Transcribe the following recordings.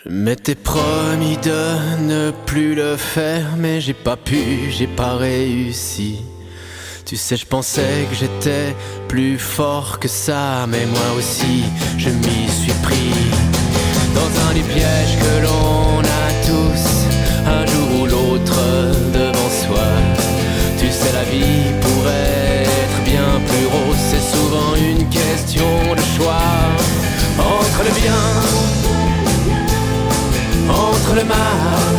Je m'étais promis de ne plus le faire, mais j'ai pas pu, j'ai pas réussi. Tu sais, je pensais que j'étais plus fort que ça, mais moi aussi, je m'y suis pris. Dans un des pièges que l'on a tous, un jour ou l'autre devant soi. Tu sais, la vie pourrait être bien plus rose, c'est souvent une question de choix. Entre le bien, entre le mal,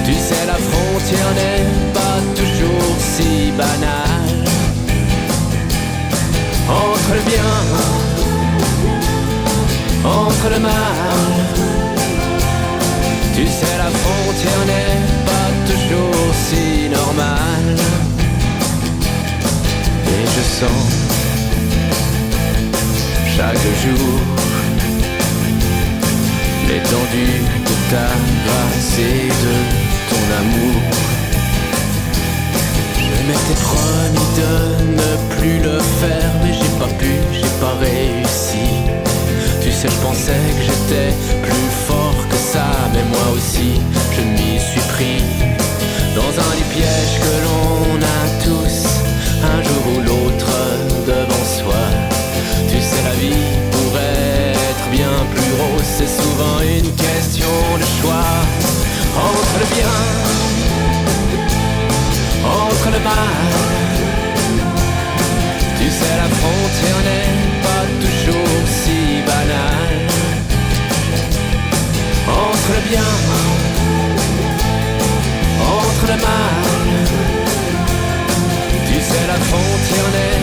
tu sais, la frontière n'est pas toujours si banale. Entre le bien, entre le mal, tu sais, la frontière n'est pas toujours si normale. Et je sens chaque jour l'étendue de ta grâce et de ton amour. Je m'étais promis de ne plus le faire, mais j'ai pas pu, j'ai pas réussi. Tu sais, je pensais que j'étais plus fort que ça, mais moi aussi, je m'y suis pris. Dans un des pièges que l'on a tous, un jour ou l'autre devant soi. Tu sais, la vie pourrait être bien plus rose, c'est souvent une question de choix. Entre le bien, entre le mal, tu sais, la frontière n'est pas toujours si banale. Entre le bien, entre le mal, tu sais, la frontière n'est